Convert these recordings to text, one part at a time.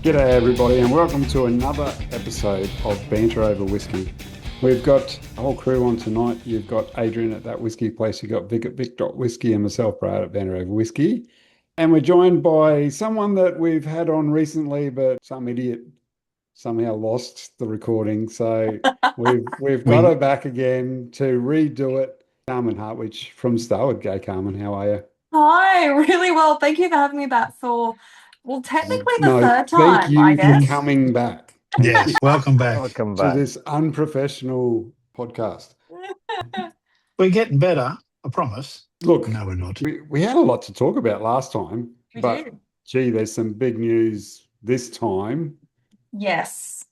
G'day everybody and welcome to another episode of Banter over Whiskey. We've got a whole crew on tonight. You've got Adrian at That Whiskey Place, you've got Vic at Vic.Whiskey and myself, Brad at Banter over Whiskey. And we're joined by someone that we've had on recently, but some idiot somehow lost the recording. So we've got her back again to redo it. Carmen Hartwich from Starward. G'day Carmen, how are you? Hi, really well. Thank you for having me back for, well, technically the No, third thank time, I you for guess. coming back Yes, welcome back. Welcome to back. this unprofessional podcast. We're getting better, I promise. Look, No, we're not. we had a lot to talk about last time, We but did. gee, there's some big news this time. Yes.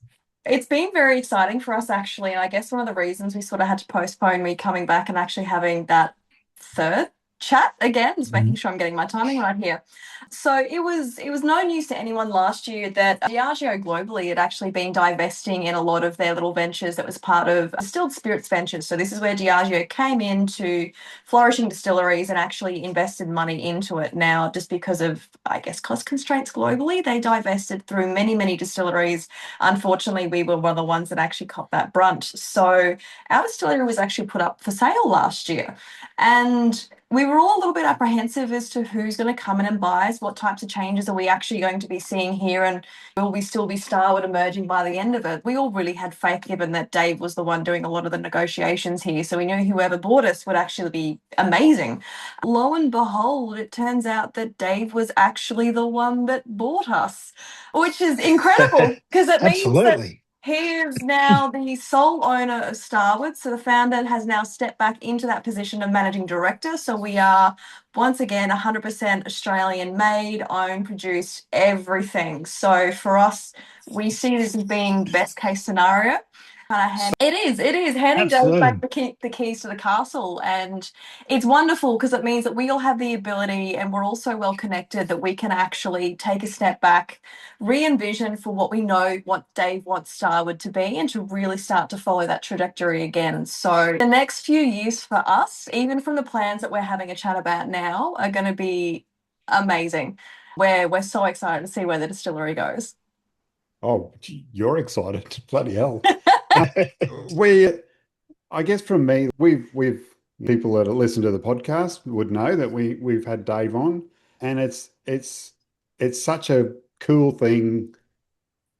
It's been very exciting for us, actually. And I guess one of the reasons we sort of had to postpone me coming back and actually having that third chat again, just making sure I'm getting my timing right here. So it was no news to anyone last year that Diageo globally had actually been divesting in a lot of their little ventures that was part of Distilled Spirits Ventures. So this is where Diageo came into flourishing distilleries and actually invested money into it. Now, just because of, I guess, cost constraints globally, they divested through many, many distilleries. Unfortunately, we were one of the ones that actually caught that brunt. So our distillery was actually put up for sale last year. And we were all a little bit apprehensive as to who's going to come in and buy us, what types of changes are we actually going to be seeing here, and will we still be Starward emerging by the end of it? We all really had faith, given that Dave was the one doing a lot of the negotiations here, so we knew whoever bought us would actually be amazing. Lo and behold, it turns out that Dave was actually the one that bought us, which is incredible because it means that Absolutely. he is now the sole owner of Starward. So the founder has now stepped back into that position of managing director. So we are once again 100% Australian made, owned, produced, everything. So for us, we see this as being best case scenario. It is handing Dave back Absolutely. the keys to the castle, and it's wonderful because it means that we all have the ability, and we're all so well connected that we can actually take a step back, re-envision for what we know what Dave wants Starward to be, and to really start to follow that trajectory again. So the next few years for us, even from the plans that we're having a chat about now, are going to be amazing. We're so excited to see where the distillery goes. Oh, gee, you're excited. Bloody hell. We, I guess from me, we've people that listen to the podcast would know that we've had Dave on, and it's such a cool thing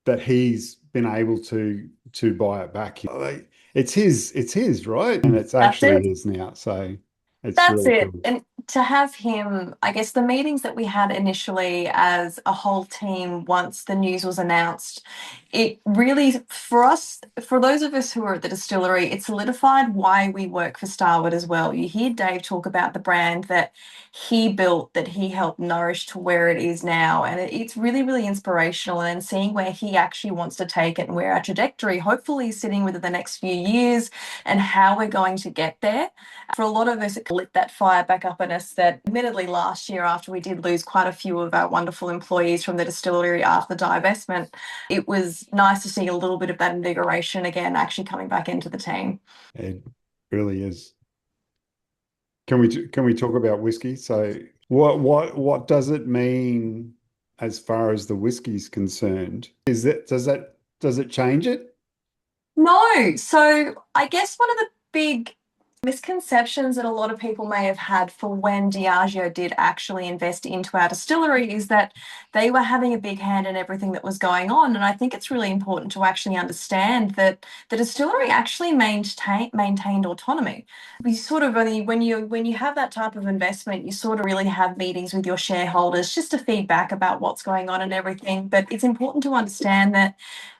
that he's been able to buy it back. Like, it's his, right? And it's That's actually it. his now. So it's That's really it. cool. And to have him, I guess the meetings that we had initially as a whole team once the news was announced, it really, for us, for those of us who are at the distillery, it solidified why we work for Starwood as well. You hear Dave talk about the brand that he built, that he helped nourish to where it is now. And it's really, really inspirational. And seeing where he actually wants to take it and where our trajectory hopefully is sitting within the next few years and how we're going to get there. For a lot of us, it lit that fire back up in us that, admittedly, last year, after we did lose quite a few of our wonderful employees from the distillery after the divestment, it was nice to see a little bit of that invigoration again actually coming back into the team. It really is. Can we talk about whiskey? So what does it mean as far as the whiskey's concerned? Does it change it? No. So I guess one of the big misconceptions that a lot of people may have had for when Diageo did actually invest into our distillery is that they were having a big hand in everything that was going on. And I think it's really important to actually understand that the distillery actually maintained autonomy. We sort of only, when you have that type of investment, you sort of really have meetings with your shareholders just to feedback about what's going on and everything. But it's important to understand that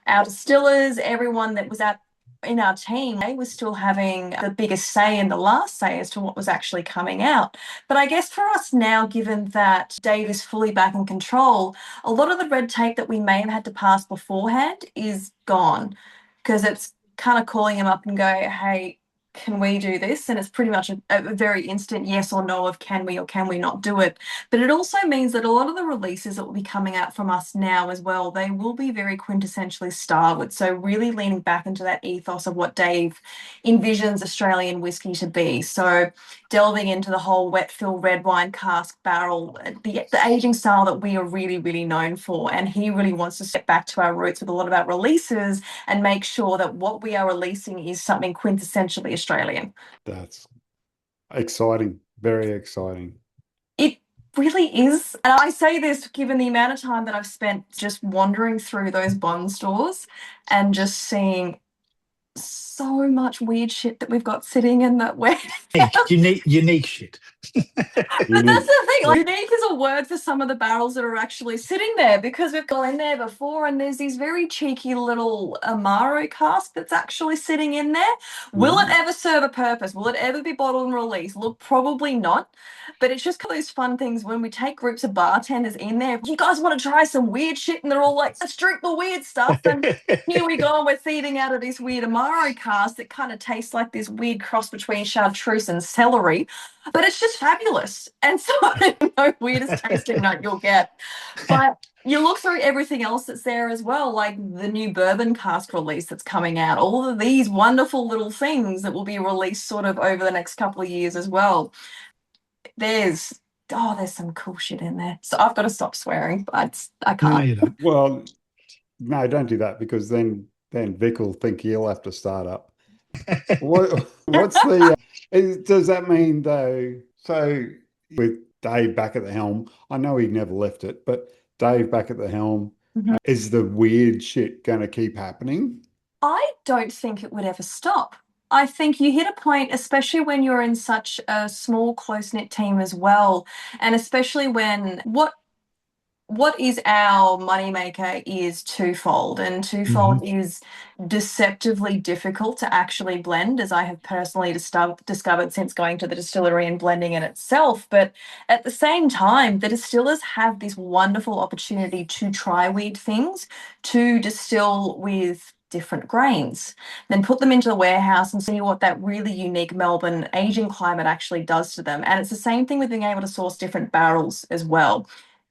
our distillers, everyone that was at in our team, they were still having the biggest say and the last say as to what was actually coming out. But I guess for us now, given that Dave is fully back in control, a lot of the red tape that we may have had to pass beforehand is gone, because it's kind of calling him up and go, hey, can we do this? And it's pretty much a very instant yes or no of can we or can we not do it. But it also means that a lot of the releases that will be coming out from us now as well, they will be very quintessentially Starward. So really leaning back into that ethos of what Dave envisions Australian whiskey to be. So delving into the whole wet fill red wine cask barrel, the aging style that we are really, really known for. And he really wants to step back to our roots with a lot of our releases and make sure that what we are releasing is something quintessentially Australian. That's exciting. Very exciting. It really is. And I say this given the amount of time that I've spent just wandering through those Bond stores and just seeing so much weird shit that we've got sitting in that way. Unique shit. But that's the thing, like, unique is a word for some of the barrels that are actually sitting there, because we've gone in there before and there's these very cheeky little Amaro cask that's actually sitting in there. Will it ever serve a purpose? Will it ever be bottled and released? Look, probably not. But it's just those fun things when we take groups of bartenders in there. You guys want to try some weird shit? And they're all like, let's drink the weird stuff. And here we go, and we're feeding out of this weird Amaro cask that kind of tastes like this weird cross between chartreuse and celery. But it's just fabulous. And so I don't know, weirdest tasting note you'll get. But you look through everything else that's there as well, like the new bourbon cask release that's coming out, all of these wonderful little things that will be released sort of over the next couple of years as well. There's some cool shit in there. So I've got to stop swearing, but I can't. No, you don't. Well, no, don't do that, because then Vic will think he'll have to start up. What's the does that mean though? So with Dave back at the helm, I know he never left it, but Dave back at the helm, is the weird shit going to keep happening? I don't think it would ever stop. I think you hit a point, especially when you're in such a small, close-knit team as well, and especially when what is our moneymaker is twofold, and twofold is deceptively difficult to actually blend, as I have personally discovered since going to the distillery and blending it itself. But at the same time, the distillers have this wonderful opportunity to try weird things, to distill with different grains, then put them into the warehouse and see what that really unique Melbourne aging climate actually does to them. And it's the same thing with being able to source different barrels as well.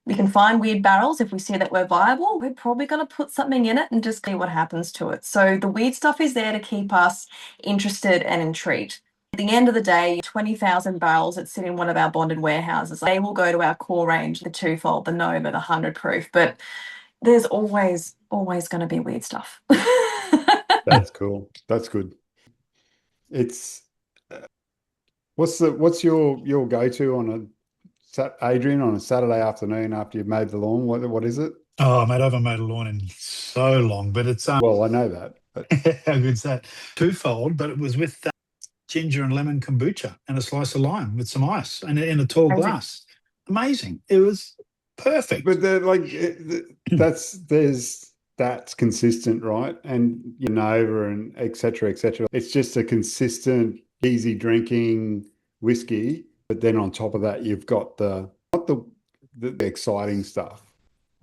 We can find weird barrels. If we see that we're viable, we're probably going to put something in it and just see what happens to it. So the weird stuff is there to keep us interested and intrigued. At the end of the day, 20,000 barrels that sit in one of our bonded warehouses, they will go to our core range, the twofold, the Nova, the 100 proof. But there's always going to be weird stuff. That's cool. That's good. It's what's your go-to on a Adrian, on a Saturday afternoon after you've mowed the lawn? What is it? Oh, mate, I haven't mowed a lawn in so long, but it's well, I know that. But how good's that? Twofold, but it was with ginger and lemon kombucha and a slice of lime with some ice and in a tall glass. Amazing. It was perfect. But that's consistent, right? And Nova and et cetera, et cetera. It's just a consistent, easy drinking whiskey. But then on top of that, you've got not the exciting stuff.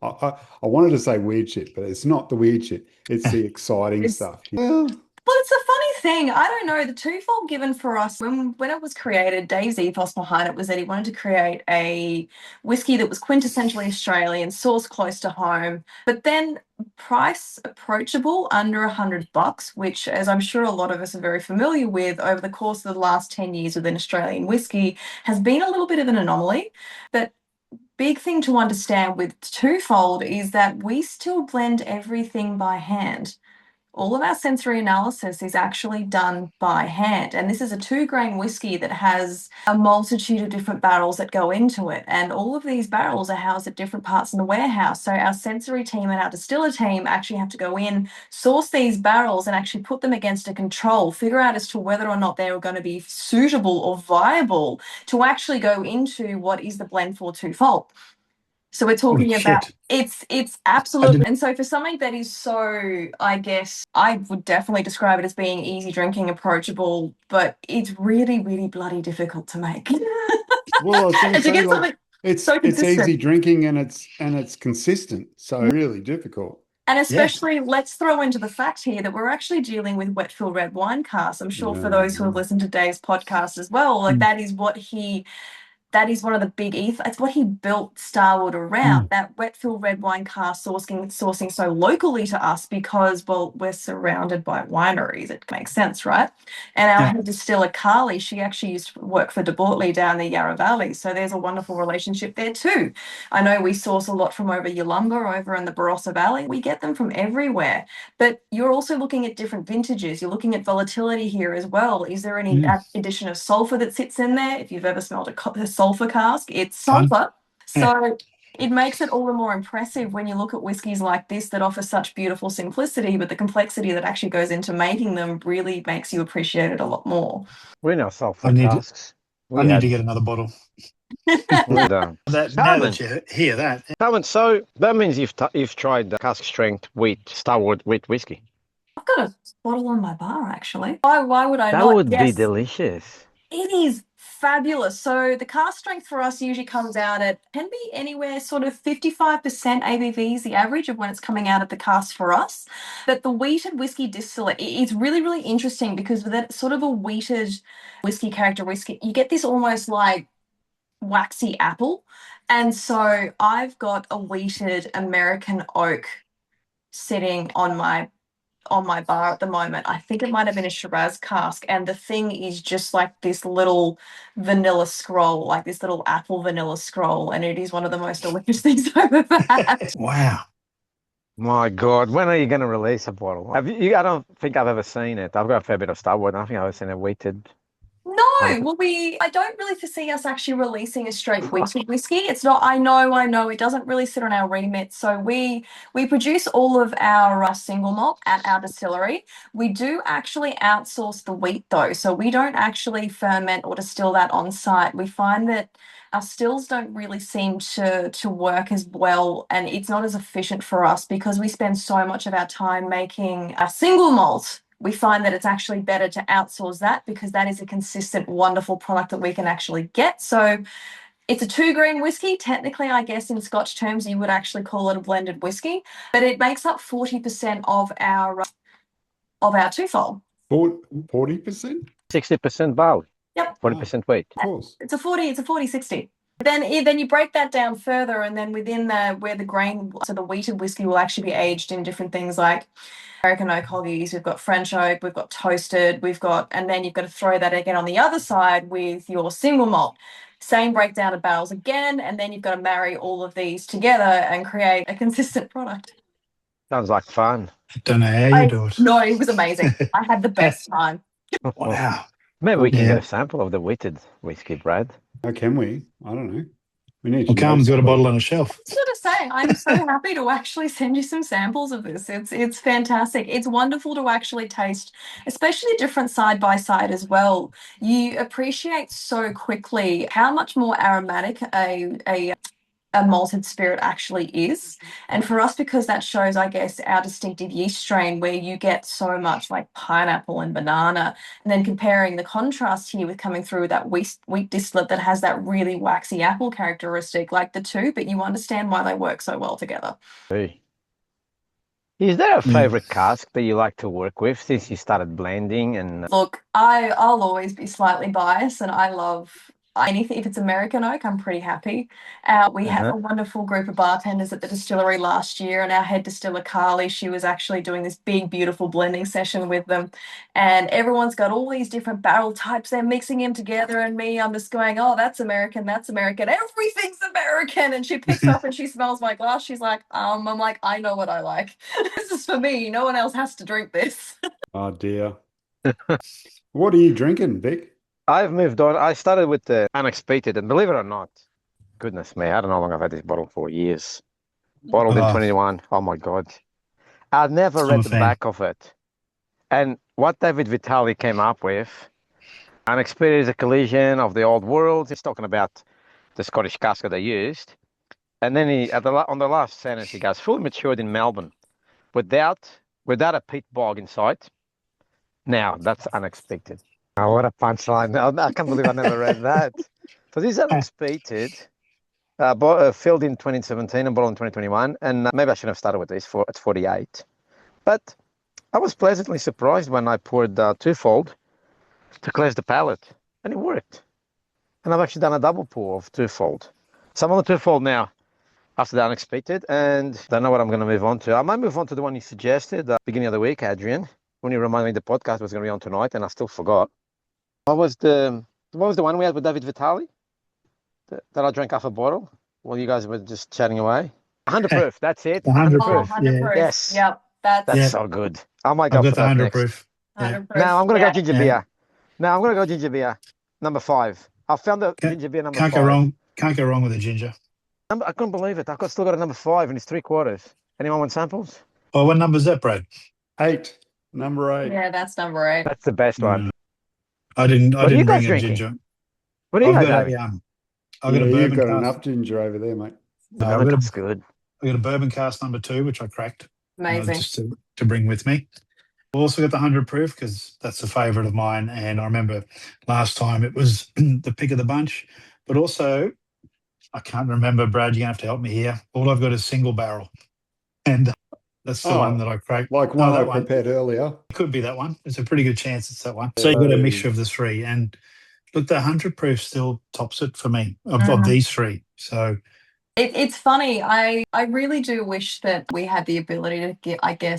I wanted to say weird shit, but it's not the weird shit. It's the exciting stuff. Well, it's a funny thing. I don't know. The twofold given for us, when it was created, Dave's ethos behind it was that he wanted to create a whiskey that was quintessentially Australian, sourced close to home, but then price approachable, under $100, which, as I'm sure a lot of us are very familiar with, over the course of the last 10 years within Australian whiskey, has been a little bit of an anomaly. But big thing to understand with twofold is that we still blend everything by hand. All of our sensory analysis is actually done by hand. And this is a 2-grain whiskey that has a multitude of different barrels that go into it. And all of these barrels are housed at different parts in the warehouse. So our sensory team and our distiller team actually have to go in, source these barrels and actually put them against a control, figure out as to whether or not they were going to be suitable or viable to actually go into what is the blend for twofold. So we're talking about it's absolutely, and so for something that is so, I guess I would definitely describe it as being easy drinking, approachable, but it's really, really bloody difficult to make. Well, it's easy drinking and it's consistent, so really difficult. And especially, let's throw into the fact here that we're actually dealing with wet fill red wine casks. I'm sure for those who have listened to Dave's podcast as well, like that is one of the big it's what he built Starward around, that wet fill red wine cask sourcing so locally to us because, well, we're surrounded by wineries. It makes sense, right? And our head distiller, Carly, she actually used to work for De Bortley down the Yarra Valley. So there's a wonderful relationship there too. I know we source a lot from over Yalumba, over in the Barossa Valley. We get them from everywhere. But you're also looking at different vintages. You're looking at volatility here as well. Is there any addition of sulfur that sits in there? If you've ever smelled a sulfur cask, it's sulfur. So it makes it all the more impressive when you look at whiskies like this that offer such beautiful simplicity, but the complexity that actually goes into making them really makes you appreciate it a lot more. We know sulfur I need casks. I need to get another bottle. We're done. Now Carmen. that you hear that, Carmen, so that means you've tried the cask strength wheat Starward wheat whiskey. I've got a bottle on my bar actually. Why would I That not? would be Yes, delicious. it is fabulous. So the cask strength for us usually comes out at, can be anywhere sort of 55% ABV is the average of when it's coming out of the cask for us. But the wheated whiskey distillate is really, really interesting because with that sort of a wheated whiskey characteristic, you get this almost like waxy apple. And so I've got a wheated American oak sitting on my bar at the moment. I think it might have been a Shiraz cask, and the thing is just like this little vanilla scroll, like this little apple vanilla scroll, and it is one of the most delicious things I've ever had. wow. My God, when are you going to release a bottle? I don't think I've ever seen it. I've got a fair bit of Starward. I don't think I've ever seen a wheated. No, well, I don't really foresee us actually releasing a straight wheated whiskey. It's not, I know, it doesn't really sit on our remit. So we produce all of our single malt at our distillery. We do actually outsource the wheat though. So we don't actually ferment or distill that on site. We find that our stills don't really seem to work as well, and it's not as efficient for us because we spend so much of our time making a single malt. We find that it's actually better to outsource that because that is a consistent, wonderful product that we can actually get. So it's a 2-grain whiskey. Technically, I guess in Scotch terms, you would actually call it a blended whiskey, but it makes up 40% of our twofold. 40%? 60% barley. Yep. 40% wheat. Of course. It's a 40-60. Then you break that down further, and then within where the grain, so the wheated whiskey will actually be aged in different things like American oak hoggies, we've got French oak, we've got toasted, and then you've got to throw that again on the other side with your single malt. Same breakdown of barrels again, and then you've got to marry all of these together and create a consistent product. Sounds like fun. I don't know how you do it. No, it was amazing. I had the best time. Wow. Maybe we can get a sample of the wheated whiskey, Brad. How can we? I don't know. We need. Well, Carmen's got a bottle on a shelf. I was going to say, I'm so happy to actually send you some samples of this. It's fantastic. It's wonderful to actually taste, especially different side by side as well. You appreciate so quickly how much more aromatic a malted spirit actually is. And for us, because that shows, I guess, our distinctive yeast strain where you get so much like pineapple and banana, and then comparing the contrast here with coming through that wheat distillate that has that really waxy apple characteristic, like the two, but you understand why they work so well together. Hey. Is there a favorite cask that you like to work with since you started blending? And Look, I'll always be slightly biased, and I love anything. If it's American oak, I'm pretty happy. We had a wonderful group of bartenders at the distillery last year, and our head distiller Carly, she was actually doing this big, beautiful blending session with them, and everyone's got all these different barrel types. They're mixing them together, and I'm just going, oh, that's American, everything's American. And she picks up and she smells my glass. She's like, I'm like, I know what I like. This is for me. No one else has to drink this. Oh dear. What are you drinking, Vic? I've moved on. I started with the unexpected, and believe it or not, goodness me, I don't know how long I've had this bottle for. Years. Bottled in 21. Oh my God. I never read the back of it. And what David Vitale came up with, unexpected is a collision of the old worlds. He's talking about the Scottish cask that they used. And then on the last sentence, he goes, fully matured in Melbourne without a peat bog in sight. Now, that's unexpected. Oh, what a punchline. I can't believe I never read that. So this is unexpected. Filled in 2017 and bottled in 2021. And maybe I shouldn't have started with this. It's 48. But I was pleasantly surprised when I poured twofold to cleanse the palate, and it worked. And I've actually done a double pour of twofold. So I'm on the twofold now after the unexpected, and don't know what I'm going to move on to. I might move on to the one you suggested beginning of the week, Adrian, when you reminded me the podcast was going to be on tonight, and I still forgot. What was the one we had with David Vitale that I drank half a bottle while you guys were just chatting away? 100 proof. That's it. 100 Oh, proof. 100 Yeah. proof. Yes. Yep. That's so good. I might go I've for got the that 100 next. proof. 100 proof. Now I'm going to yeah. go ginger beer. Now I'm going to go ginger beer. Number 5. I found the ginger beer number 5. Can't go wrong with a ginger. I couldn't believe it. Still got a number 5 and it's 3/4. Anyone want samples? Oh, what number is that, Brad? 8. Number 8. Yeah, that's number 8. That's the best one. I didn't What are you bring guys a drinking? ginger. What do you I've guys got having? I've got a You've bourbon got cast. enough ginger over there, mate. No, That's good. I've got a bourbon cast number 2, which I cracked. Amazing. Just to bring with me. I've also got the 100 proof because that's a favourite of mine. And I remember last time it was the pick of the bunch. But also, I can't remember, Brad, you're going to have to help me here. All I've got is single barrel. And that's the one that I cracked. Like one that I prepared earlier. It could be that one. It's a pretty good chance it's that one. So you've got a mixture of the 3. And look, the 100 proof still tops it for me of these 3. So it's funny. I really do wish that we had the ability to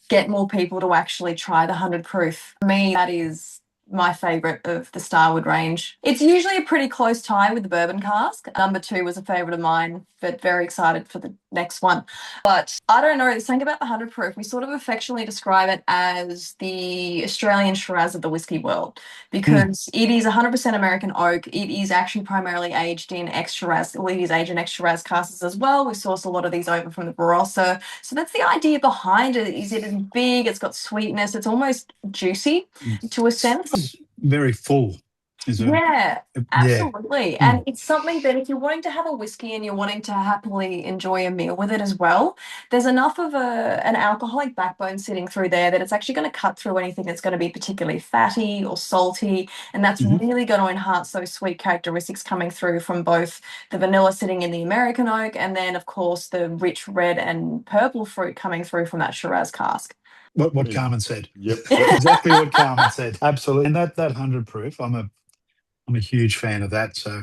get more people to actually try the 100 proof. For me, that is my favourite of the Starward range. It's usually a pretty close tie with the bourbon cask. Number 2 was a favourite of mine, but very excited for the next one. But I don't know, there's something about the 100 proof. We sort of affectionately describe it as the Australian Shiraz of the whiskey world because it is 100% American oak. It is actually primarily aged in ex-Shiraz. Well, it is aged in ex-Shiraz casks as well. We source a lot of these over from the Barossa. So that's the idea behind it. Is it is big, it's got sweetness, it's almost juicy to a sense. it's very full. Yeah, absolutely. And it's something that if you're wanting to have a whiskey and you're wanting to happily enjoy a meal with it as well, there's enough of an alcoholic backbone sitting through there that it's actually going to cut through anything that's going to be particularly fatty or salty. And that's really going to enhance those sweet characteristics coming through from both the vanilla sitting in the American oak and then, of course, the rich red and purple fruit coming through from that Shiraz cask. What Carmen said. Yep. Exactly what Carmen said. Absolutely. And that 100 proof, I'm a huge fan of that. So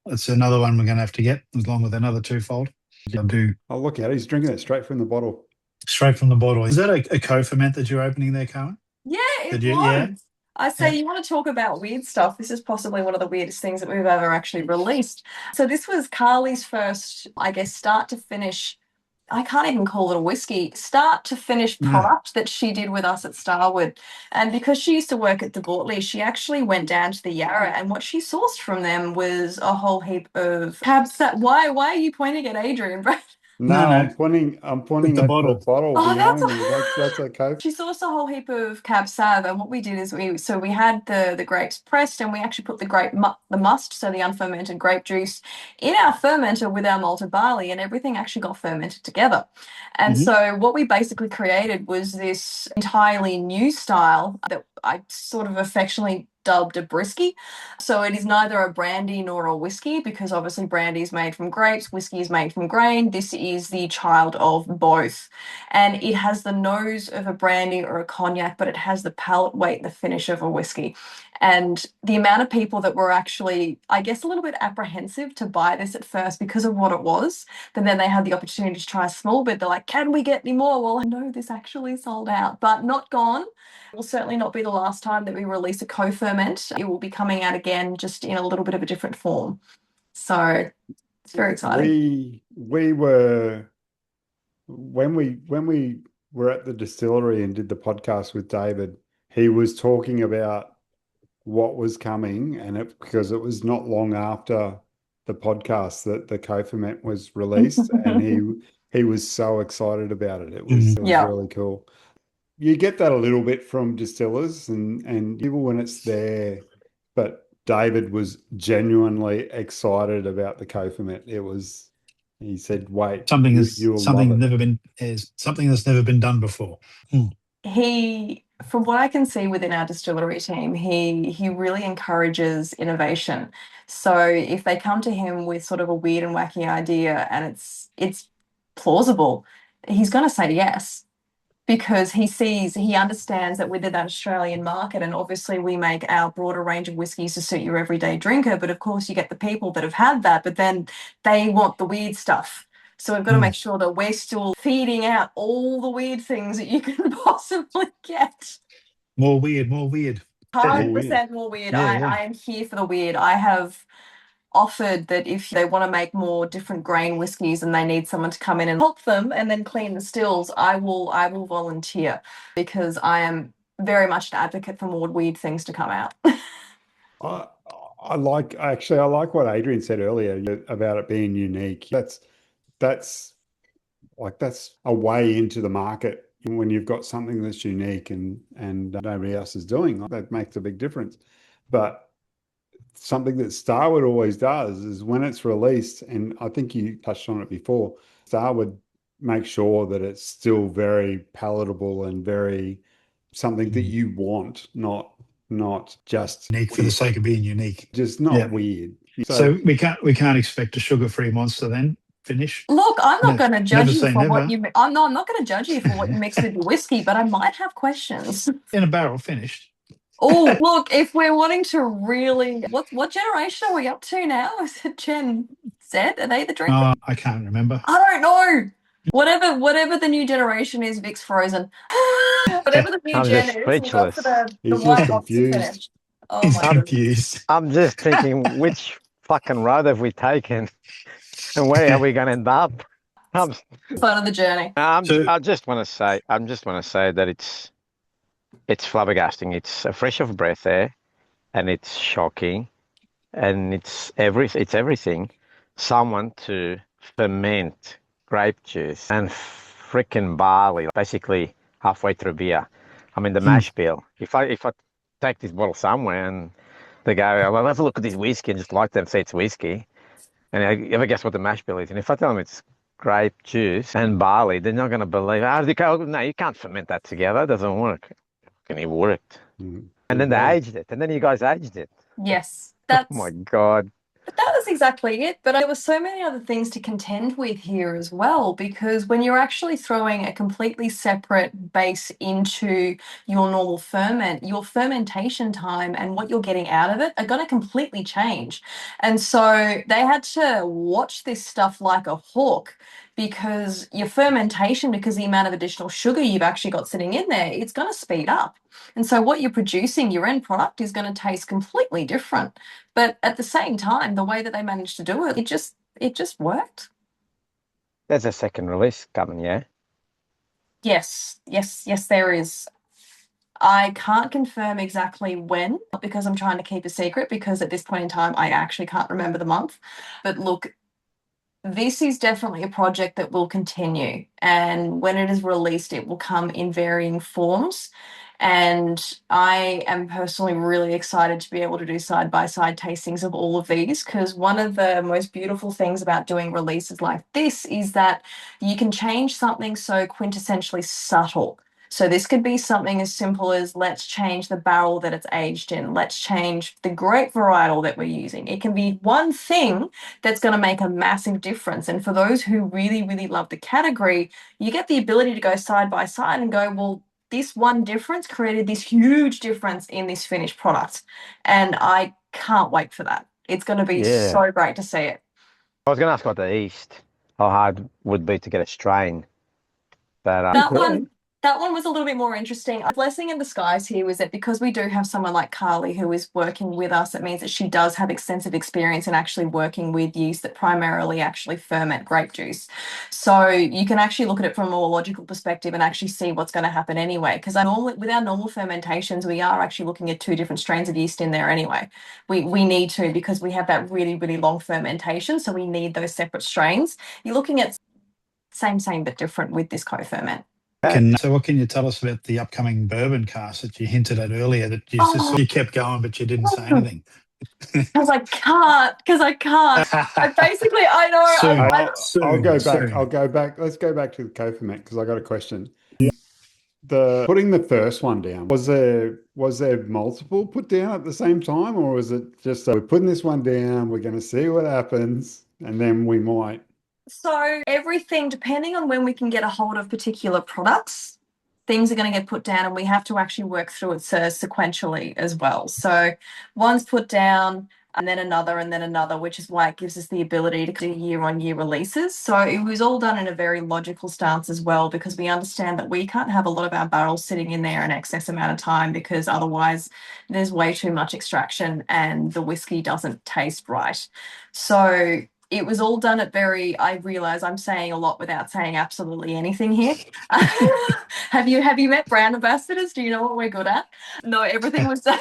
that's another one we're going to have to get, along with another twofold. Oh, look at it. He's drinking it straight from the bottle. Straight from the bottle. Is that a co-ferment that you're opening there, Carmen? Yeah, it was. Yeah. I say, you want to talk about weird stuff. This is possibly one of the weirdest things that we've ever actually released. So this was Carly's first, I guess, start to finish, I can't even call it a whiskey, start to finish product that she did with us at Starward. And because she used to work at the Bortley, she actually went down to the Yarra, and what she sourced from them was a whole heap of cabs. Why are you pointing at Adrian, Brad? No, I'm pointing With at the bottle. the bottle Oh, behind me. That's okay. She sourced a whole heap of Cab Sav, and what we did is we had the grapes pressed, and we actually put the must, so the unfermented grape juice, in our fermenter with our malted barley, and everything actually got fermented together. And so what we basically created was this entirely new style that I sort of affectionately dubbed a brisky. So it is neither a brandy nor a whiskey, because obviously brandy is made from grapes, whiskey is made from grain. This is the child of both. And it has the nose of a brandy or a cognac, but it has the palate weight, the finish of a whiskey. And the amount of people that were actually, I guess, a little bit apprehensive to buy this at first because of what it was, but then they had the opportunity to try a small bit. They're like, can we get any more? Well, no, this actually sold out, but not gone. It will certainly not be the last time that we release a co-ferment. It will be coming out again, just in a little bit of a different form. So it's very exciting. We were, when we were at the distillery and did the podcast with David, he was talking about what was coming, and because it was not long after the podcast that the co-ferment was released, and he was so excited about it. It was really cool. You get that a little bit from distillers and even when it's there, but David was genuinely excited about the co-ferment. He said, "Wait, something that's never been done before." He from what I can see within our distillery team, he really encourages innovation. So if they come to him with sort of a weird and wacky idea and it's plausible, he's going to say yes, because he understands that within that Australian market, and obviously we make our broader range of whiskies to suit your everyday drinker, but of course you get the people that have had that, but then they want the weird stuff. So we've got to make sure that we're still feeding out all the weird things that you can possibly get. More weird, more weird. 100% more weird. Yeah. I am here for the weird. I have offered that if they want to make more different grain whiskies and they need someone to come in and help them and then clean the stills, I will volunteer, because I am very much an advocate for more weird things to come out. I like what Adrian said earlier about it being unique. That's a way into the market when you've got something that's unique and nobody else is doing. That makes a big difference. But something that Starward always does is when it's released, and I think you touched on it before, Starward makes sure that it's still very palatable and very something that you want, not just unique for the sake of being unique. Just not weird. So we can't expect a sugar-free monster then. Finish. Look, I'm not going to judge you for what you. I'm not going to judge you for what you mix with your whiskey, but I might have questions. In a barrel, finished. Oh, look, if we're wanting to really, what generation are we up to now? Is it Gen Z? Are they the drinkers? I can't remember. I don't know. Whatever the new generation is, Vic's frozen. Whatever the new gen is, we've got for the white box to finish. Oh He's my confused. I'm just thinking, which fucking road have we taken, and where are we going to end up? fun of the journey. I just want to say that it's flabbergasting. It's a fresh of breath there, and it's shocking, and it's everything. Someone to ferment grape juice and freaking barley, basically halfway through beer. I mean, the mash bill. If I take this bottle somewhere and they go, well, have a look at this whiskey, and just like them say it's whiskey, and I ever guess what the mash bill is? And if I tell them it's grape juice and barley, they're not going to believe. No, you can't ferment that together. It doesn't work. And it worked. And then they aged it, and then you guys aged it. Yes, oh my God. But that was exactly it. But there were so many other things to contend with here as well, because when you're actually throwing a completely separate base into your normal ferment, your fermentation time and what you're getting out of it are going to completely change. And so they had to watch this stuff like a hawk, because your fermentation, because the amount of additional sugar you've actually got sitting in there, it's going to speed up. And so what you're producing, your end product, is going to taste completely different. But at the same time, the way that they managed to do it, it just worked. There's a second release coming, yeah? Yes, there is. I can't confirm exactly when, because I'm trying to keep a secret, because at this point in time, I actually can't remember the month. But look, this is definitely a project that will continue. And when it is released, it will come in varying forms. And I am personally really excited to be able to do side-by-side tastings of all of these, because one of the most beautiful things about doing releases like this is that you can change something so quintessentially subtle. So this could be something as simple as, let's change the barrel that it's aged in. Let's change the grape varietal that we're using. It can be one thing that's going to make a massive difference. And for those who really, really love the category, you get the ability to go side by side and go, well, this one difference created this huge difference in this finished product. And I can't wait for that. It's going to be so great to see it. I was going to ask about the East, how hard it would be to get a strain. But that one was a little bit more interesting. A blessing in disguise here was that because we do have someone like Carly who is working with us, it means that she does have extensive experience in actually working with yeast that primarily actually ferment grape juice. So you can actually look at it from a more logical perspective and actually see what's going to happen anyway. Because with our normal fermentations, we are actually looking at 2 different strains of yeast in there anyway. We need to, because we have that really, really long fermentation. So we need those separate strains. You're looking at same, but different with this co-ferment. So what can you tell us about the upcoming bourbon cast that you hinted at earlier, that you kept going but you didn't say anything? Because I can't. I know. I'll go back. Let's go back to the co-ferment, because I got a question. the putting the first one down, was there multiple put down at the same time, or was it just we're putting this one down, we're going to see what happens, and then we might? So everything, depending on when we can get a hold of particular products, things are going to get put down, and we have to actually work through it sequentially as well. So one's put down, and then another, which is why it gives us the ability to do year-on-year releases. So it was all done in a very logical stance as well, because we understand that we can't have a lot of our barrels sitting in there an excess amount of time, because otherwise there's way too much extraction and the whiskey doesn't taste right. So it was all done at I realize I'm saying a lot without saying absolutely anything here. Have you met brand ambassadors? Do you know what we're good at? No, everything was done.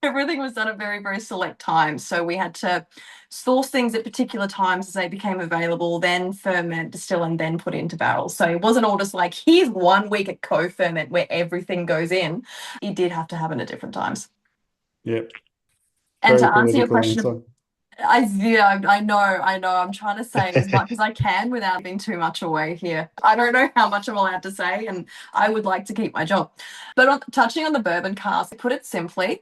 Everything was done at very, very select times. So we had to source things at particular times as they became available, then ferment, distill, and then put into barrels. So it wasn't all just like, here's 1 week at co-ferment where everything goes in. It did have to happen at different times. Yep. And Very to answer your political question, I know. I'm trying to say as much as I can without giving too much away here. I don't know how much I'm allowed to say, and I would like to keep my job. But touching on the bourbon cask, to put it simply,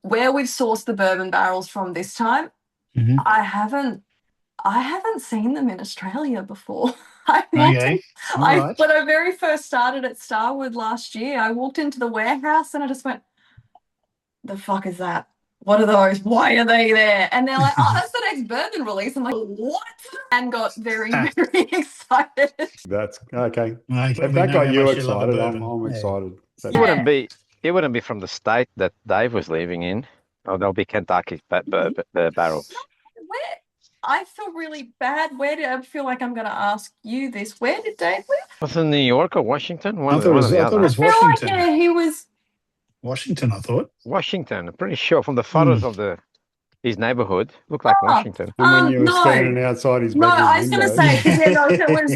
where we've sourced the bourbon barrels from this time, Mhm. I haven't seen them in Australia before. Okay. All right. When I very first started at Starward last year, I walked into the warehouse and I just went, the fuck is that? What are those? Why are they there? And they're like, oh, that's the next bourbon release. I'm like, what? And got very, very excited. That's okay. Like, If we that know got how you much you love a excited, bourbon. I'm Yeah. excited. It wouldn't be. It wouldn't be from the state that Dave was living in. Oh, they'll be Kentucky barrels. Where? I feel really bad. Where did I feel like I'm going to ask you this? Where did Dave live? Was it New York or Washington? I thought it was I feel like, yeah, he was. Washington, I thought. Washington. I'm pretty sure from the photos of his neighborhood, looked like Washington. And when you were no. standing outside his No, bedroom I was going to window. say,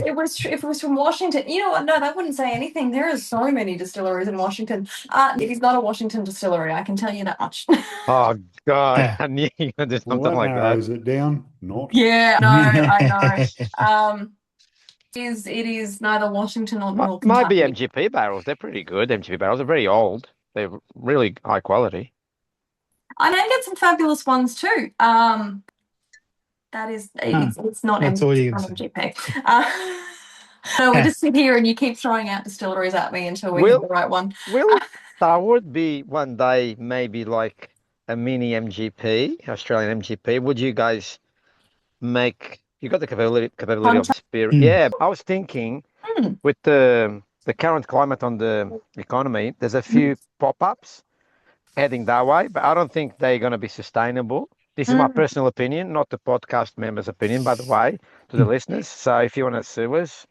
because if it was from Washington, you know what? No, that wouldn't say anything. There are so many distilleries in Washington. It is not a Washington distillery. I can tell you that much. Oh God, Yeah. I knew you would do Well, something that like that. narrows it down. Not. Yeah, no, I know. It is neither Washington nor Might be Kentucky. MGP barrels. They're pretty good. MGP barrels are very old. They're really high quality. I may get some fabulous ones too. That is, it's not That's all you from can say. MGP. So we just sit here and you keep throwing out distilleries at me until we hit the right one. Will Starward be one day maybe like a mini MGP, Australian MGP? Would you guys make? You got the capability of spirit. Yeah, I was thinking with the current climate on the economy, there's a few pop-ups heading that way, but I don't think they're going to be sustainable. This is my personal opinion, not the podcast members' opinion, by the way, to the listeners. So if you want to sue us,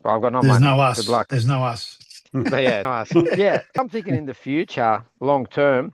well, I've got no There's money. no us. Good luck. There's no us. But yeah, nice. Yeah, I'm thinking in the future, long term,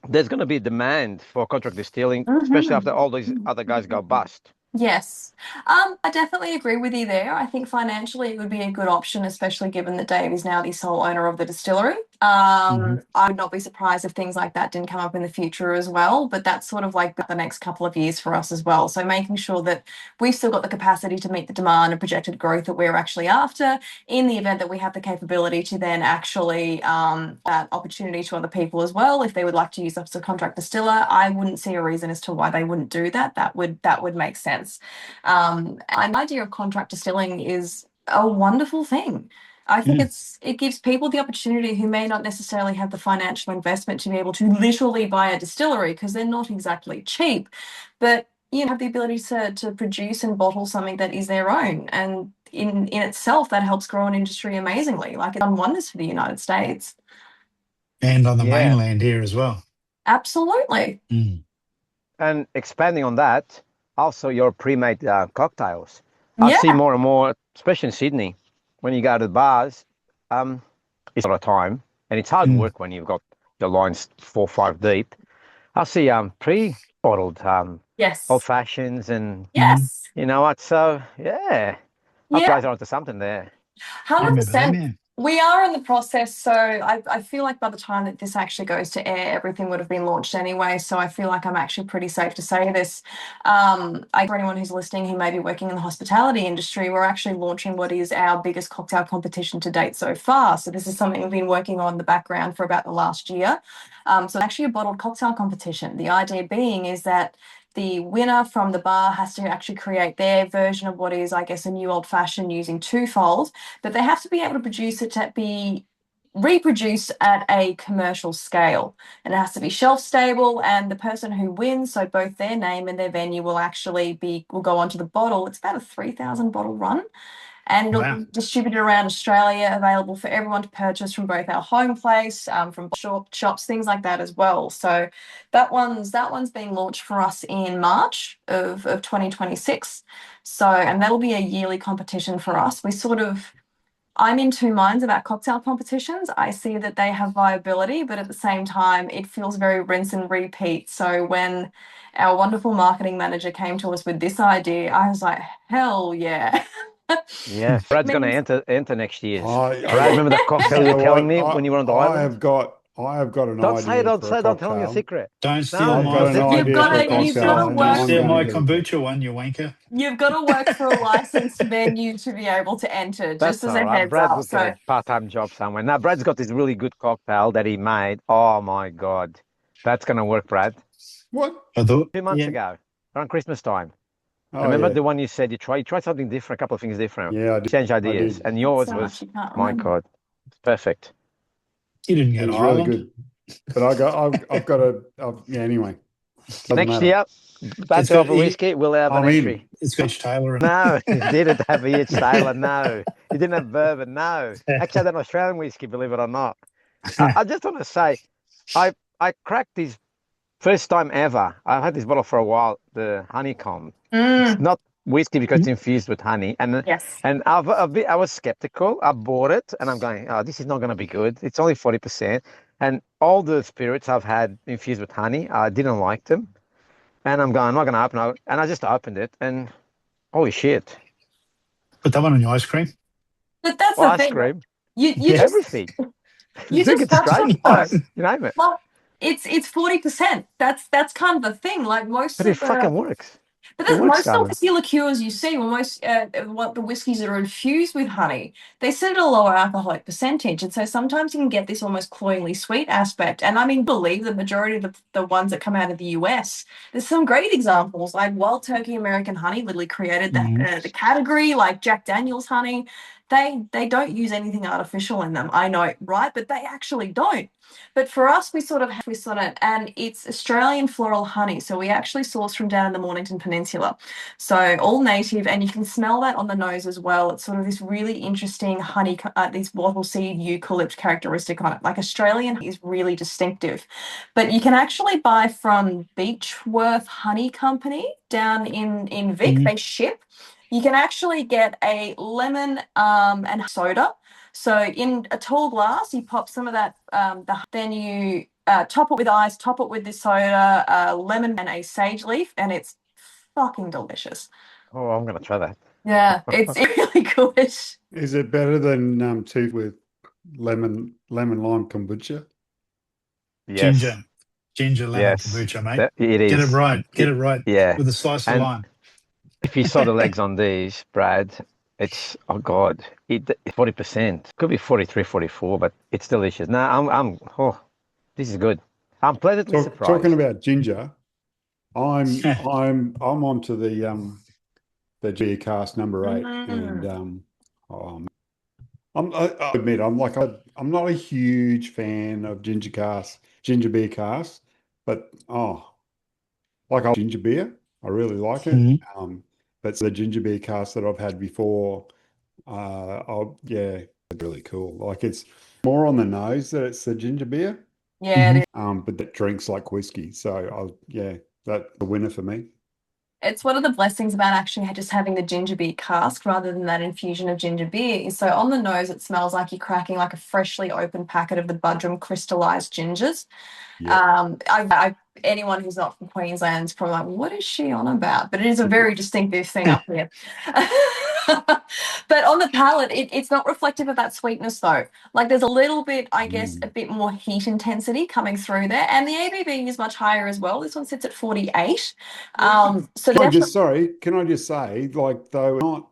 there's going to be demand for contract distilling, especially after all these other guys go bust. Yes. I definitely agree with you there. I think financially it would be a good option, especially given that Dave is now the sole owner of the distillery. I would not be surprised if things like that didn't come up in the future as well, but that's sort of like the next couple of years for us as well. So making sure that we've still got the capacity to meet the demand and projected growth that we're actually after, in the event that we have the capability to then actually that opportunity to other people as well, if they would like to use us as a contract distiller. I wouldn't see a reason as to why they wouldn't do that. That would make sense. And the idea of contract distilling is a wonderful thing. I think it gives people the opportunity who may not necessarily have the financial investment to be able to literally buy a distillery, because they're not exactly cheap, but have the ability to produce and bottle something that is their own. And in itself, that helps grow an industry amazingly. Like, it's done wonders for the United States. And on the mainland here as well. Absolutely. And expanding on that, also your pre-made cocktails. I see more and more, especially in Sydney, when you go to the bars, it's a lot of time and it's hard work when you've got the lines 4 or 5 deep. I see pre-bottled old fashions and yes. you know what? So yeah, you guys are onto something there. 100%. We are in the process, so I feel like by the time that this actually goes to air, everything would have been launched anyway. So I feel like I'm actually pretty safe to say this. For anyone who's listening who may be working in the hospitality industry, we're actually launching what is our biggest cocktail competition to date so far. So this is something we've been working on in the background for about the last year. So it's actually a bottled cocktail competition. The idea being is that the winner from the bar has to actually create their version of what is, I guess, a new old fashioned using twofold, but they have to be able to produce it to be reproduced at a commercial scale, and it has to be shelf stable, and the person who wins, so both their name and their venue will go onto the bottle. It's about a 3,000 bottle run, and it'll be distributed around Australia, available for everyone to purchase from both our home place, from shops, things like that as well. So that one's being launched for us in March of 2026. So, and that'll be a yearly competition for us. I'm in two minds about cocktail competitions. I see that they have viability, but at the same time, it feels very rinse and repeat. So when our wonderful marketing manager came to us with this idea, I was like, hell yeah. Yeah, Brad's going to enter next year. I Brad, remember that cocktail you were telling me when you were on the island? I have got an Don't idea say it, don't for say a it, don't tell me a cocktail. secret. Don't steal No, I've my got an idea for a You've cocktail. got to and work. Don't steal I'm my gonna do it. kombucha one, you wanker. You've got to work for a licensed venue to be able to enter, just That's as all a right. heads Brad up. will get a part-time job somewhere. Now, Brad's got this really good cocktail that he made. Oh, my God. That's going to work, Brad. What? 2 months ago, around Christmas time. Oh, Remember yeah. the one you said you tried something different, a couple of things different. Yeah, I did. Change ideas. did. And yours so was, much you can't my remember. God, it's perfect. You didn't It go to was really Ireland. good. But I've got a, yeah, anyway. Doesn't Next matter. year, It's Banter got- over whiskey, we'll have an I'm in. entry. It's got Taylor in No, you didn't have a H. Taylor, no. You didn't have bourbon, no. Actually, I had an Australian whiskey, believe it or not. I just want to say, I cracked this first time ever. I've had this bottle for a while, the honeycomb. It's not whiskey because it's infused with honey. Yes. And I was skeptical. I bought it and I'm going, oh, this is not going to be good. It's only 40%. And all the spirits I've had infused with honey, I didn't like them. And I'm going, I'm not going to open it. And I just opened it and holy shit. Put that one on your ice cream. But that's the Ice thing. cream, You Yeah. just everything. you Drink just it touched on straight, it though. ice, you name it. Well, it's 40%. That's kind of the thing. Like most But of it fucking works. But It then works, most of Carmen. the liqueurs you see, or most what the whiskies that are infused with honey, they sit at a lower alcoholic percentage, and so sometimes you can get this almost cloyingly sweet aspect. And I mean, believe the majority of the ones that come out of the US, there's some great examples. Like Wild Turkey American Honey literally created the category, like Jack Daniel's honey. They don't use anything artificial in them. I know, right? But they actually don't. But for us, we sort of twist on it, and it's Australian floral honey. So we actually source from down in the Mornington Peninsula. So all native, and you can smell that on the nose as well. It's sort of this really interesting honey, these wattle seed eucalypt characteristic on it. Like Australian is really distinctive. But you can actually buy from Beechworth Honey Company down in Vic. They ship. You can actually get a lemon and soda. So in a tall glass, you pop some of that, then you top it with ice, top it with this soda, lemon and a sage leaf, and it's fucking delicious. Oh, I'm going to try that. Yeah, it's really good. Is it better than tea with lemon lime kombucha? Yes. Ginger lemon Yes. kombucha, mate. It is. Get it right. Get it right. Yeah. With a slice of And- lime. If you saw the legs on these, Brad, it's, oh God, 40%. Could be 43, 44, but it's delicious. No, this is good. I'm pleasantly surprised. Talking about ginger, I'm onto the G cast number 8, and I admit I'm not a huge fan of ginger beer cast, but like ginger beer, I really like it. But the ginger beer cast that I've had before, it's really cool. Like it's more on the nose that it's the ginger beer. Yeah, it is. But that drinks like whiskey. So that's the winner for me. It's one of the blessings about actually just having the ginger beer cask rather than that infusion of ginger beer. So on the nose, it smells like you're cracking like a freshly opened packet of the Budrum crystallized gingers. Yeah. Anyone who's not from Queensland is probably like, what is she on about? But it is a very distinctive thing up here. But on the palate, it's not reflective of that sweetness though. Like there's a little bit, I guess, a bit more heat intensity coming through there, and the ABV is much higher as well. This one sits at 48. So Can I just say, like, though,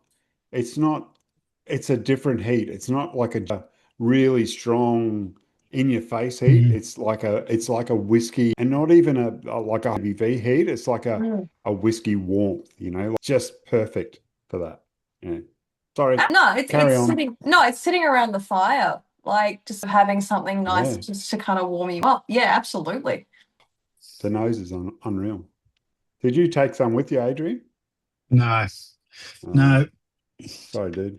it's a different heat. It's not like a really strong in your face heat. It's like a whiskey, and not even like a ABV heat. It's like a whiskey warmth, like just perfect for that. Yeah. Sorry. No, Carry on. it's sitting around the fire, like just having something nice just to kind of warm you up. Yeah, absolutely. The nose is unreal. Did you take some with you, Adrian? No. No. Sorry, dude.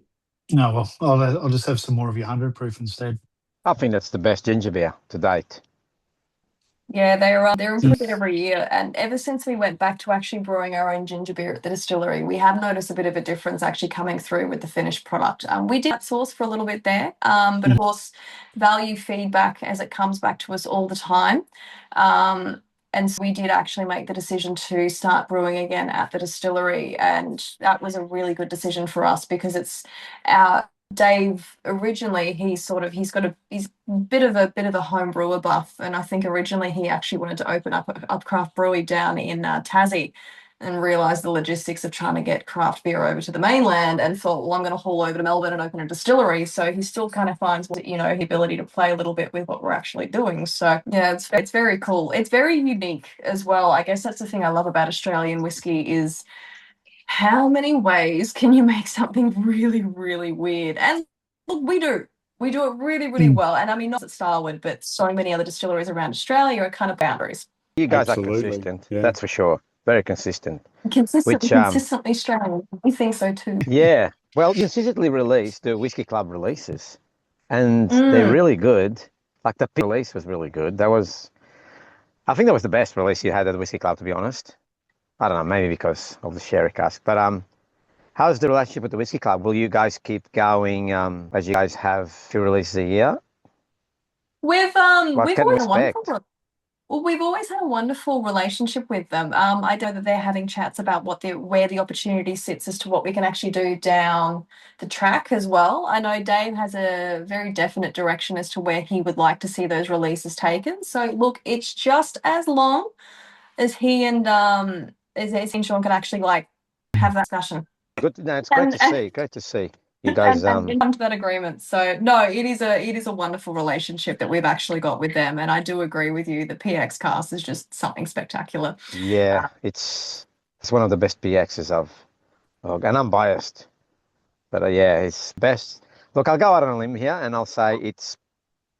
No, well, I'll just have some more of your 100 proof instead. I think that's the best ginger beer to date. Yeah, they're improved every year, and ever since we went back to actually brewing our own ginger beer at the distillery, we have noticed a bit of a difference actually coming through with the finished product. We did source for a little bit there, but of course, value feedback as it comes back to us all the time. And so we did actually make the decision to start brewing again at the distillery, and that was a really good decision for us because it's our Dave originally he's got a bit of a home brewer buff, and I think originally he actually wanted to open up a craft brewery down in Tassie, and realised the logistics of trying to get craft beer over to the mainland, and thought, well, I'm going to haul over to Melbourne and open a distillery. So he still kind of finds the ability to play a little bit with what we're actually doing. So yeah, it's very cool. It's very unique as well. I guess that's the thing I love about Australian whiskey is how many ways can you make something really, really weird? And look, we do it really, really well. And I mean, not at Starward, but so many other distilleries around Australia are kind of boundaries. You guys Absolutely. are consistent. Yeah. That's for sure. Very consistent. Consistently Australian. We think so too. Yeah. Well, you consistently release the Whiskey Club releases, and they're really good. Like the release was really good. I think that was the best release you had at the Whiskey Club, to be honest. I don't know, maybe because of the sherry cask. But how's the relationship with the Whiskey Club? Will you guys keep going as you guys have a few releases a year? We've What can we expect? we've always had a wonderful relationship with them. I know that they're having chats about where the opportunity sits as to what we can actually do down the track as well. I know Dave has a very definite direction as to where he would like to see those releases taken. So look, it's just as long as he and as Sean can actually have that discussion. Good. No, it's great to see. Great to see you guys. And come to that agreement. So no, it is a wonderful relationship that we've actually got with them, and I do agree with you. The PX cast is just something spectacular. Yeah, it's one of the best PXs and I'm biased, but yeah, it's best. Look, I'll go out on a limb here, and I'll say it's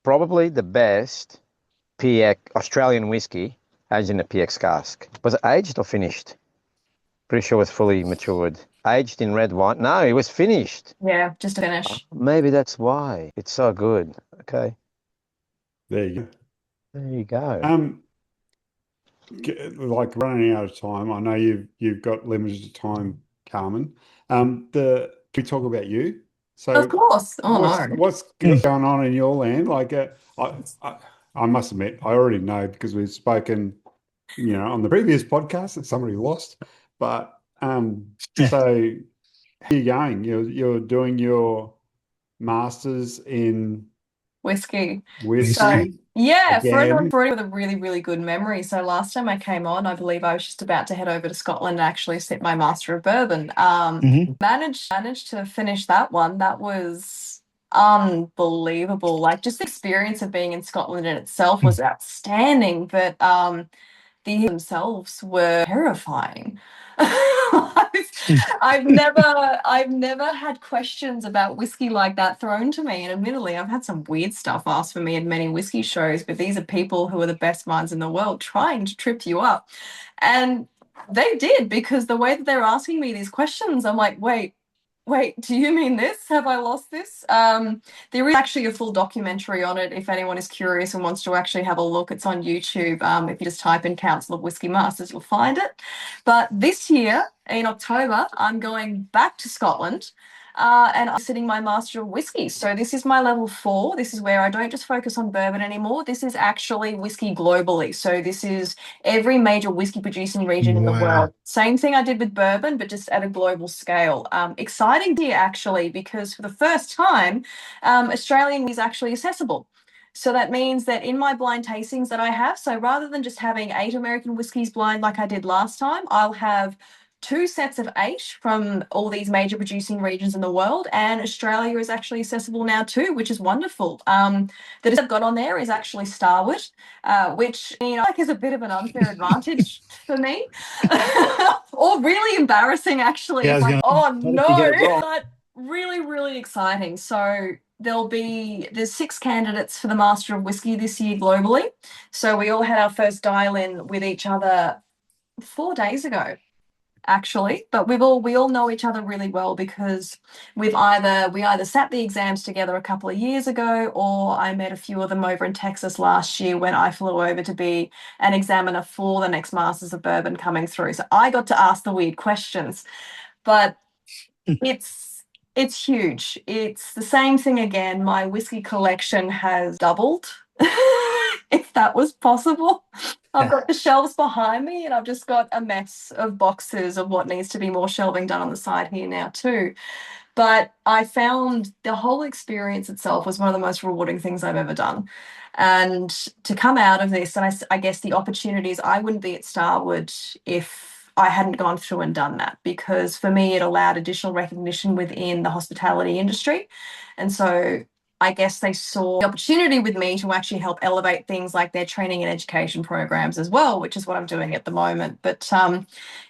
probably the best PX Australian whiskey aged in a PX cask. Was it aged or finished? Pretty sure it was fully matured. Aged in red wine. No, it was finished. Yeah, just to finish. Maybe that's why it's so good. Okay. There you go. There you go. Like running out of time. I know you've got limited time, Carmen. Can we talk about you? So of course. What's going on in your land? Like, I must admit, I already know because we've spoken, on the previous podcast that somebody lost. But so how are you going? You're doing your masters in whiskey. So, yeah, for everybody with a really, really good memory. So last time I came on, I believe I was just about to head over to Scotland and actually sit my Master of Bourbon. Managed to finish that one. That was unbelievable. Like just the experience of being in Scotland in itself was outstanding, but the themselves were terrifying. I've never had questions about whiskey like that thrown to me, and admittedly I've had some weird stuff asked for me in many whiskey shows, but these are people who are the best minds in the world trying to trip you up, and they did, because the way that they're asking me these questions, I'm like, wait, do you mean this? Have I lost this? There is actually a full documentary on it if anyone is curious and wants to actually have a look. It's on YouTube. If you just type in Council of Whiskey Masters, you'll find it. But this year, in October, I'm going back to Scotland and I'm sitting my Master of Whiskey. So this is my level 4. This is where I don't just focus on bourbon anymore. This is actually whiskey globally. So this is every major whiskey producing region in the world. Same thing I did with bourbon, but just at a global scale. Exciting here, actually, because for the first time, Australian is actually accessible. So that means that in my blind tastings that I have, so rather than just having 8 American whiskies blind like I did last time, I'll have 2 sets of 8 from all these major producing regions in the world, and Australia is actually accessible now too, which is wonderful. That I've got on there is actually Starward, which like is a bit of an unfair advantage for me, or really embarrassing actually. Yeah, oh no, but really, really exciting. So there's 6 candidates for the Master of Whiskey this year globally. So we all had our first dial in with each other 4 days ago, actually, but we all know each other really well because we either sat the exams together a couple of years ago, or I met a few of them over in Texas last year when I flew over to be an examiner for the next Masters of Bourbon coming through. So I got to ask the weird questions, but it's huge. It's the same thing again. My whiskey collection has doubled, if that was possible. I've got the shelves behind me, and I've just got a mess of boxes of what needs to be more shelving done on the side here now too. But I found the whole experience itself was one of the most rewarding things I've ever done. And to come out of this, and I guess the opportunities, I wouldn't be at Starwood if I hadn't gone through and done that, because for me, it allowed additional recognition within the hospitality industry. And so I guess they saw the opportunity with me to actually help elevate things like their training and education programs as well, which is what I'm doing at the moment. But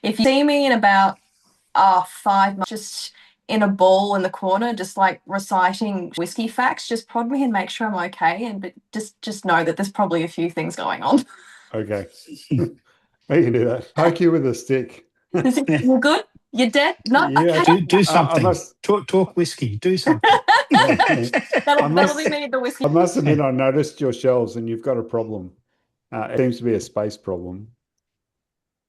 if you see me in about 5 months, just in a ball in the corner, just like reciting whiskey facts, just prod me and make sure I'm okay. And but just know that there's probably a few things going on. Okay. We can do that. Poke you with a stick. You're good? You're dead? No? Yeah. Okay. Do something. I must, Talk whiskey. Do something. That'll be me at the whiskey. I must admit, I noticed your shelves and you've got a problem. It seems to be a space problem.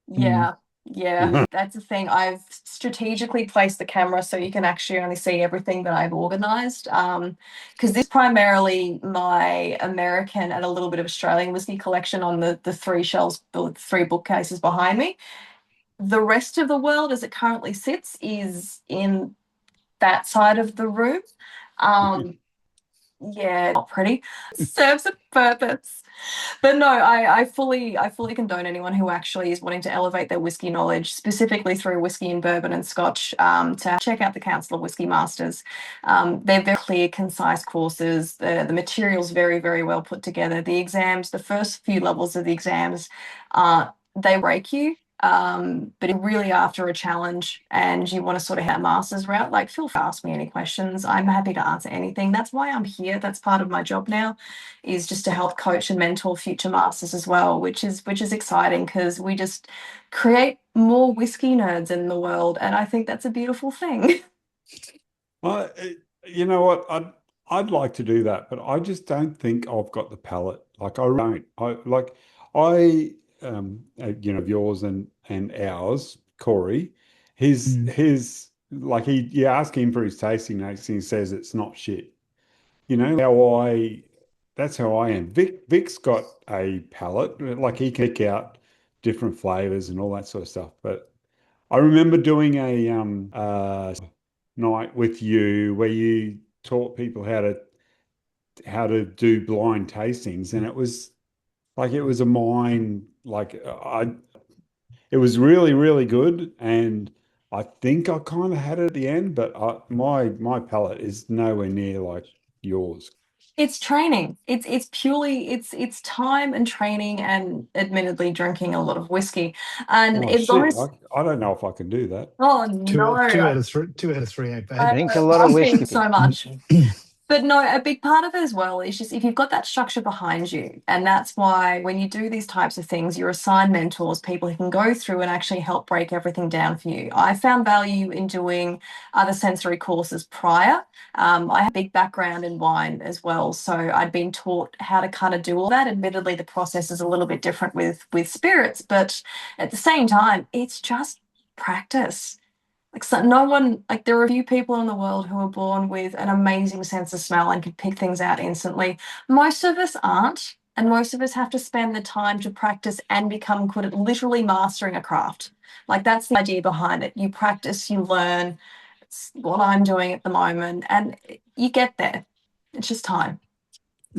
Yeah. Yeah, that's the thing. I've strategically placed the camera so you can actually only see everything that I've organized. Because this is primarily my American and a little bit of Australian whiskey collection on the 3 shelves, the 3 bookcases behind me. The rest of the world, as it currently sits, is in that side of the room. Yeah, not pretty. Serves a purpose. But no, I fully condone anyone who actually is wanting to elevate their whiskey knowledge, specifically through whiskey and bourbon and scotch, to check out the Council of Whiskey Masters. They're very clear, concise courses. The material's very, very well put together. The exams, the first few levels of the exams, they break you. But really after a challenge and you want to sort of have a master's route, like feel free to ask me any questions. I'm happy to answer anything. That's why I'm here. That's part of my job now, is just to help coach and mentor future masters as well, which is exciting because we just create more whiskey nerds in the world, and I think that's a beautiful thing. You know what? I'd like to do that, but I just don't think I've got the palate. Like I don't. Of yours and ours, Corey, his like you ask him for his tasting notes and he says it's not shit. You know that's how I am. Vic's got a palate, like he can pick out different flavors and all that sort of stuff. But I remember doing a night with you where you taught people how to do blind tastings, and it was a mind it was really, really good, and I think I kind of had it at the end, but my palate is nowhere near like yours. It's training. It's purely it's time and training, and admittedly drinking a lot of whiskey. And it's shit, almost I don't know if I can do that. oh Two no, out of three. 2 out of 3 ain't bad. Drink a lot of whiskey. so much. But no, a big part of it as well is just if you've got that structure behind you, and that's why when you do these types of things, you're assigned mentors, people who can go through and actually help break everything down for you. I found value in doing other sensory courses prior. I have a big background in wine as well, so I'd been taught how to kind of do all that. Admittedly, the process is a little bit different with spirits, but at the same time, it's just practice. Like, so no one, like, there are a few people in the world who are born with an amazing sense of smell and can pick things out instantly. Most of us aren't, and most of us have to spend the time to practice and become good at literally mastering a craft. Like, that's the idea behind it. You practice, you learn. It's what I'm doing at the moment, and you get there. It's just time.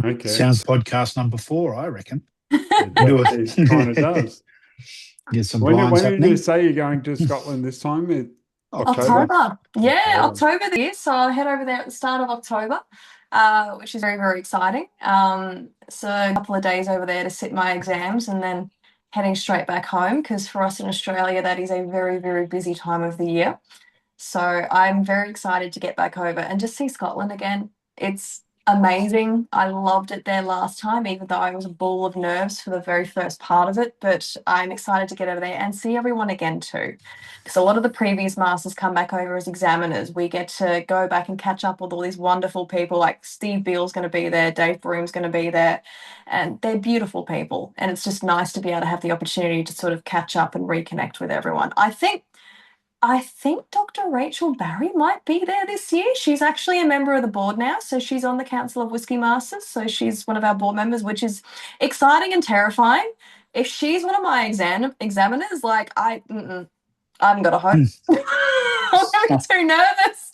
Okay. Sounds podcast number 4, I reckon. It kind of does. Get some When blinds did happening. you say you're going to Scotland this time? October. Yeah, October. October this. So I'll head over there at the start of October, which is very, very exciting. So a couple of days over there to sit my exams and then heading straight back home, because for us in Australia, that is a very, very busy time of the year. So I'm very excited to get back over and just see Scotland again. It's amazing. I loved it there last time, even though I was a ball of nerves for the very first part of it. But I'm excited to get over there and see everyone again too. Because a lot of the previous masters come back over as examiners. We get to go back and catch up with all these wonderful people, like Steve Beale's going to be there, Dave Broom's going to be there, and they're beautiful people. And it's just nice to be able to have the opportunity to sort of catch up and reconnect with everyone. I think Dr. Rachel Barry might be there this year. She's actually a member of the board now, so she's on the Council of Whisky Masters. So she's one of our board members, which is exciting and terrifying. If she's one of my examiners, like I haven't got a hope. I'm too nervous.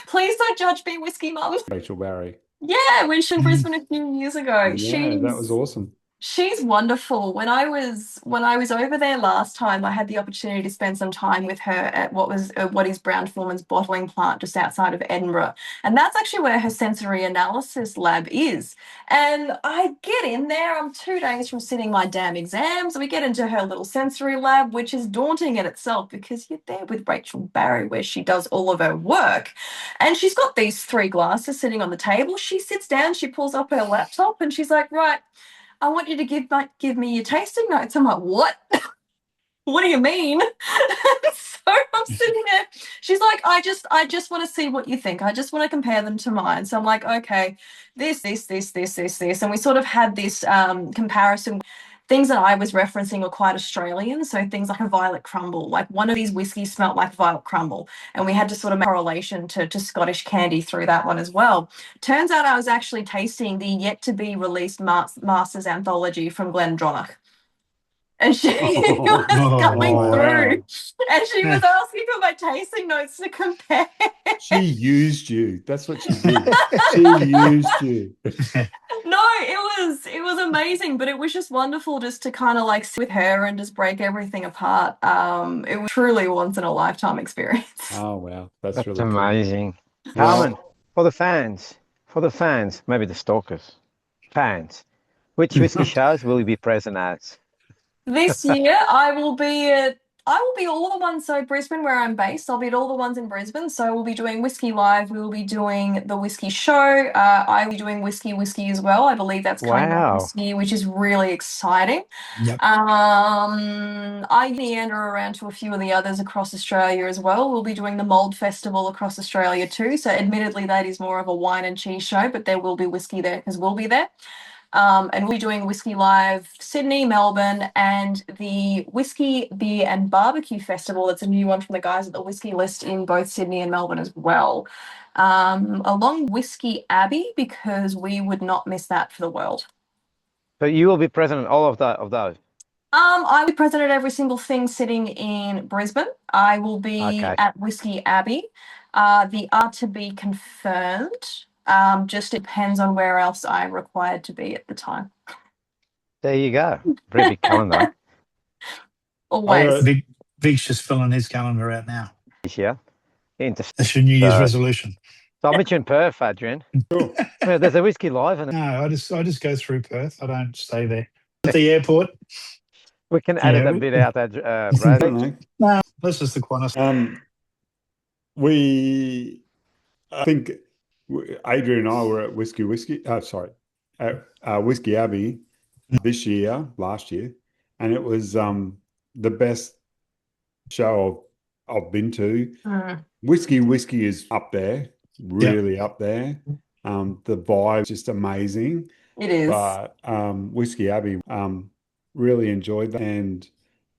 Please don't judge me, Whiskey Mum. Rachel Barry. Yeah, when she was in Brisbane a few years ago. Yeah, that was awesome. She's wonderful. When I was over there last time, I had the opportunity to spend some time with her at what is Brown Forman's bottling plant just outside of Edinburgh, and that's actually where her sensory analysis lab is. And I get in there. I'm 2 days from sitting my damn exams. We get into her little sensory lab, which is daunting in itself because you're there with Rachel Barry, where she does all of her work, and she's got these 3 glasses sitting on the table. She sits down, she pulls up her laptop, and she's like, "Right, I want you to give me your tasting notes." I'm like, "What? What do you mean?" So I'm sitting there. She's like, I just want to see what you think. I just want to compare them to mine. So I'm like, okay, this. And we sort of had this comparison. Things that I was referencing are quite Australian. So things like a violet crumble. Like one of these whiskeys smelt like violet crumble. And we had to sort of make a correlation to Scottish candy through that one as well. Turns out I was actually tasting the yet to be released Masters Anthology from Glendronach. And she was coming through, and she was asking for my tasting notes to compare. She used you. That's what she did. She used you. No, it was amazing, but it was just wonderful just to kind of like sit with her and just break everything apart. It was truly once in a lifetime experience. Oh wow, that's really amazing. Cool. Carmen, for the fans, maybe the stalkers, fans, which whiskey shows will you be present at? This year, I will be all the ones. So Brisbane, where I'm based, I'll be at all the ones in Brisbane. So we'll be doing Whiskey Live. We will be doing the Whiskey Show. I will be doing Whiskey as well. I believe that's coming back this year, which is really exciting. Yep. I meander around to a few of the others across Australia as well. We'll be doing the Mould Festival across Australia too. So admittedly, that is more of a wine and cheese show, but there will be whiskey there because we'll be there. And we'll be doing Whiskey Live Sydney, Melbourne, and the Whiskey, Beer and Barbecue Festival. That's a new one from the guys at the Whiskey List in both Sydney and Melbourne as well. Along Whiskey Abbey, because we would not miss that for the world. So you will be present at all of those? I'll be present at every single thing sitting in Brisbane. I will be at Whiskey Abbey. The are to be confirmed. Just depends on where else I'm required to be at the time. There you go. Pretty big calendar. Always. Vic's just filling his calendar out now. Yeah. That's your New Year's resolution. So I'll meet you in Perth, Adrian. Cool. Yeah, there's a Whiskey Live. No, I just go through Perth. I don't stay there. At the airport. We can edit a bit out, Brad. No, that's just the Qantas. I think Adrian and I were at Whiskey Abbey last year, and it was the best show I've been to. Whiskey is up there, really up there. The vibe just amazing. It is. But Whiskey Abbey, really enjoyed that, and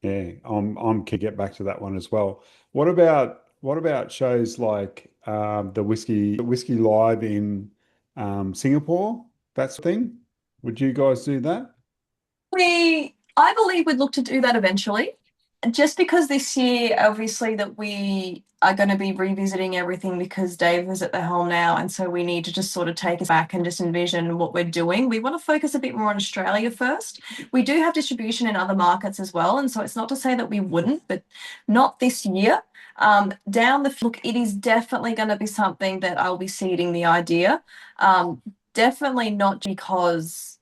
yeah, I'm keen to get back to that one as well. What about about shows like the Whiskey Live in Singapore? That sort of thing? Would you guys do that? I believe we'd look to do that eventually. Just because this year, obviously, that we are going to be revisiting everything because Dave is at the helm now, and so we need to just sort of take us back and just envision what we're doing. We want to focus a bit more on Australia first. We do have distribution in other markets as well, and so it's not to say that we wouldn't, but not this year. Down the look, it is definitely going to be something that I'll be seeding the idea. Definitely not because,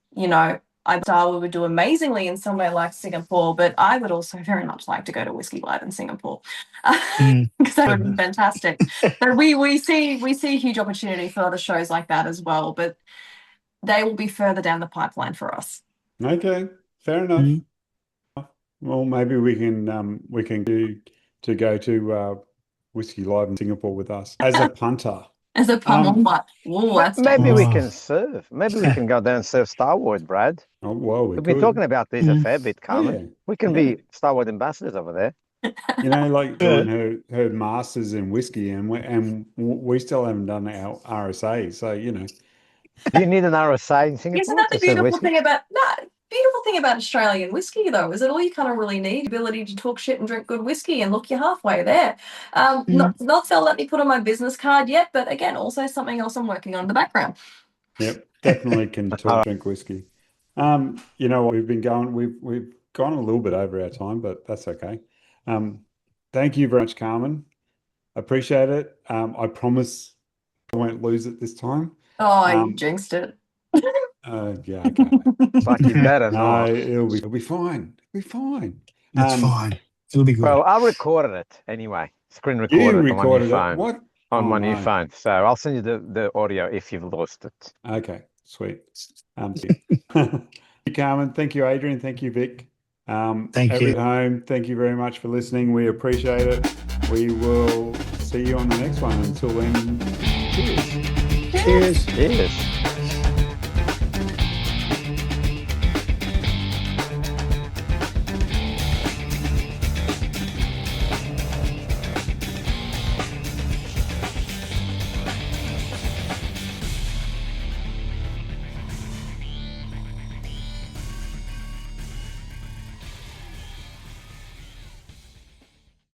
I Starward would do amazingly in somewhere like Singapore, but I would also very much like to go to Whiskey Live in Singapore because that would be fantastic. But we see a huge opportunity for other shows like that as well, but they will be further down the pipeline for us. Okay, fair enough. Well, maybe we can do to go to Whiskey Live in Singapore with us as a punter. As a maybe we can serve. Maybe we can go down and serve Starward, Brad. Oh, well, We've been talking about this a fair bit, Carmen. Yeah. We can be Starward ambassadors over there. Like doing her masters in whiskey, and we still haven't done our RSA. So Do you need an RSA in Singapore? Isn't that the beautiful thing about Australian whiskey, though? Is it all you kind of really need? Ability to talk shit and drink good whiskey, and look, you're halfway there. Not so let me put on my business card yet, but again, also something else I'm working on in the background. Yep, definitely can talk drink whiskey. You know what, we've gone a little bit over our time, but that's okay. Thank you very much, Carmen. Appreciate it. I promise I won't lose it this time. Oh, you jinxed it. Yeah, okay. It's like you better not. No, it'll be fine. It'll be fine. It's fine. It'll be good. Well, I recorded it anyway. Screen You recorded it on my recorded new it. phone. What? On Oh, my new no. phone. So I'll send you the audio if you've lost it. Okay, sweet. Thank you, Carmen. Thank you, Adrian. Thank you, Vic. Thank you. At home, thank you very much for listening. We appreciate it. We will see you on the next one. Until then, cheers. Cheers. Cheers.